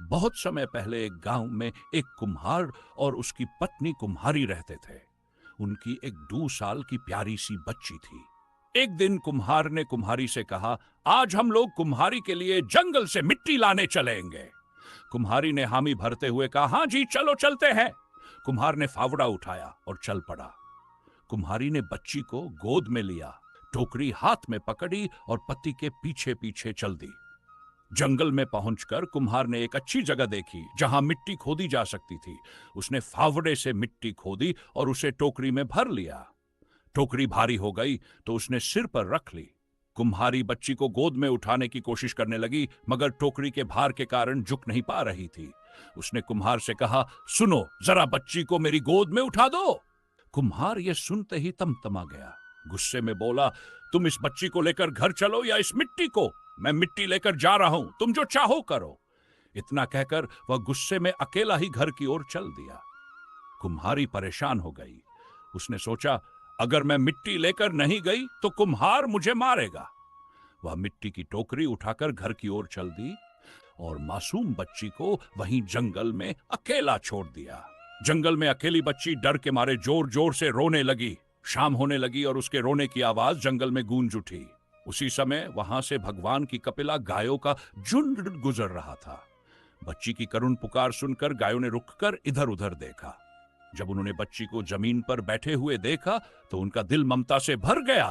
बहुत समय पहले एक गांव में एक कुम्हार और उसकी पत्नी कुम्हारी रहते थे। उनकी एक 2 साल की प्यारी सी बच्ची थी। एक दिन कुम्हार ने कुम्हारी से कहा, आज हम लोग कुम्हारी के लिए जंगल से मिट्टी लाने चलेंगे। कुम्हारी ने हामी भरते हुए कहा, हाँ जी चलो चलते हैं। कुम्हार ने फावड़ा उठाया और चल पड़ा। कुम्हारी ने बच्ची को गोद में लिया, टोकरी हाथ में पकड़ी और पति के पीछे पीछे चल दी। जंगल में पहुंचकर कुम्हार ने एक अच्छी जगह देखी जहां मिट्टी खोदी जा सकती थी। उसने फावड़े से मिट्टी खोदी और उसे टोकरी में भर लिया। टोकरी भारी हो गई तो उसने सिर पर रख ली। कुम्हारी बच्ची को गोद में उठाने की कोशिश करने लगी, मगर टोकरी के भार के कारण झुक नहीं पा रही थी। उसने कुम्हार से कहा, सुनो, जरा बच्ची को मेरी गोद में उठा दो। कुम्हार यह सुनते ही तमतमा गया। गुस्से में बोला, तुम इस बच्ची को लेकर घर चलो या इस मिट्टी को। मैं मिट्टी लेकर जा रहा हूं, तुम जो चाहो करो। इतना कहकर वह गुस्से में अकेला ही घर की ओर चल दिया। कुम्हारी परेशान हो गई। उसने सोचा, अगर मैं मिट्टी लेकर नहीं गई तो कुम्हार मुझे मारेगा। वह मिट्टी की टोकरी उठाकर घर की ओर चल दी और मासूम बच्ची को वहीं जंगल में अकेला छोड़ दिया। जंगल में अकेली बच्ची डर के मारे जोर जोर से रोने लगी। शाम होने लगी और उसके रोने की आवाज जंगल में गूंज उठी। उसी समय वहां से भगवान की कपिला गायों का झुंड गुजर रहा था। बच्ची की करुण पुकार सुनकर गायों ने रुककर इधर उधर देखा। जब उन्होंने बच्ची को जमीन पर बैठे हुए देखा तो उनका दिल ममता से भर गया।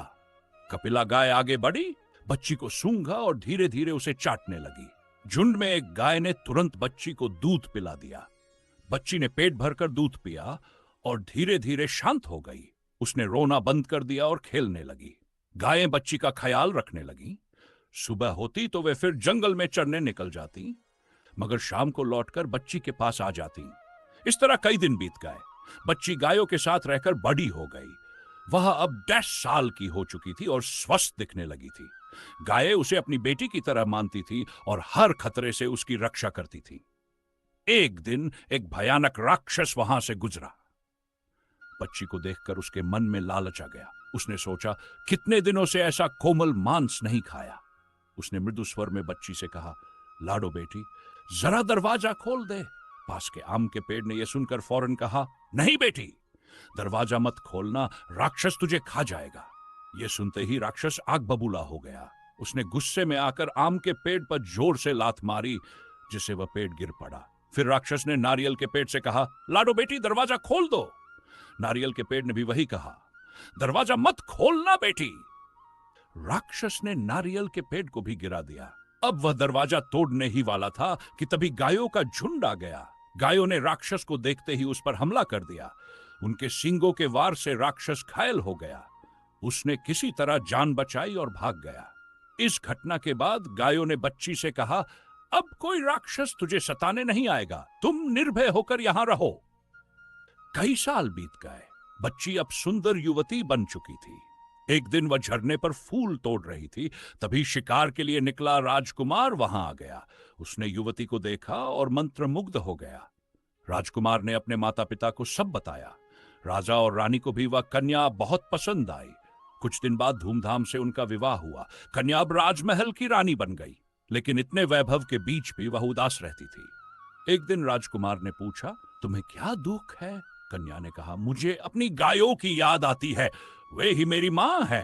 कपिला गाय आगे बढ़ी, बच्ची को सूंघा और धीरे धीरे उसे चाटने लगी। झुंड में एक गाय ने तुरंत बच्ची को दूध पिला दिया। बच्ची ने पेट भरकर दूध पिया और धीरे धीरे शांत हो गई। उसने रोना बंद कर दिया और खेलने लगी। गायें बच्ची का ख्याल रखने लगी। सुबह होती तो वे फिर जंगल में चरने निकल जाती, मगर शाम को लौटकर बच्ची के पास आ जाती। इस तरह कई दिन बीत गए। बच्ची गायों के साथ रहकर बड़ी हो गई। वह अब 10 साल की हो चुकी थी और स्वस्थ दिखने लगी थी। गायें उसे अपनी बेटी की तरह मानती थी और हर खतरे से उसकी रक्षा करती थी। एक दिन एक भयानक राक्षस वहां से गुजरा। बच्ची को देखकर उसके मन में लालच आ गया। उसने सोचा, कितने दिनों से ऐसा कोमल मांस नहीं खाया। उसने मृदु स्वर में बच्ची से कहा, लाडो बेटी, जरा दरवाजा खोल दे। पास के आम के पेड़ ने यह सुनकर फौरन कहा, नहीं बेटी, दरवाजा मत खोलना, राक्षस तुझे खा जाएगा। यह सुनते ही राक्षस आग बबूला हो गया। उसने गुस्से में आकर आम के पेड़ पर जोर से लात मारी, जिससे वह पेड़ गिर पड़ा। फिर राक्षस ने नारियल के पेड़ से कहा, लाडो बेटी, दरवाजा खोल दो। नारियल के पेड़ ने भी वही कहा, दरवाजा मत खोलना बेटी। राक्षस ने नारियल के पेड़ को भी गिरा दिया। अब वह दरवाजा तोड़ने ही वाला था कि तभी गायों का झुंड आ गया। गायों ने राक्षस को देखते ही उस पर हमला कर दिया। उनके सींगों के वार से राक्षस घायल हो गया। उसने किसी तरह जान बचाई और भाग गया। इस घटना के बाद गायों ने बच्ची से कहा, अब कोई राक्षस तुझे सताने नहीं आएगा, तुम निर्भय होकर यहां रहो। कई साल बीत गए। बच्ची अब सुंदर युवती बन चुकी थी। एक दिन वह झरने पर फूल तोड़ रही थी। तभी शिकार के लिए निकला राजकुमार वहां आ गया। उसने युवती को देखा और मंत्रमुग्ध हो गया। राजकुमार ने अपने माता पिता को सब बताया। राजा और रानी को भी वह कन्या बहुत पसंद आई। कुछ दिन बाद धूमधाम से उनका विवाह हुआ। कन्या अब राजमहल की रानी बन गई, लेकिन इतने वैभव के बीच भी वह उदास रहती थी। एक दिन राजकुमार ने पूछा, तुम्हें क्या दुख है? कन्या ने कहा, मुझे अपनी गायों की याद आती है, वे ही मेरी मां है।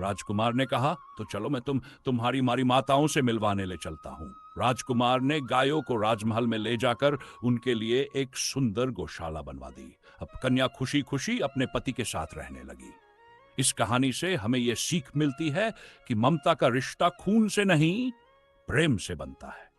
राजकुमार ने कहा, तो चलो मैं तुम्हारी मारी माताओं से मिलवाने ले चलता हूं। राजकुमार ने गायों को राजमहल में ले जाकर उनके लिए एक सुंदर गौशाला बनवा दी। अब कन्या खुशी खुशी अपने पति के साथ रहने लगी। इस कहानी से हमें यह सीख मिलती है कि ममता का रिश्ता खून से नहीं, प्रेम से बनता है।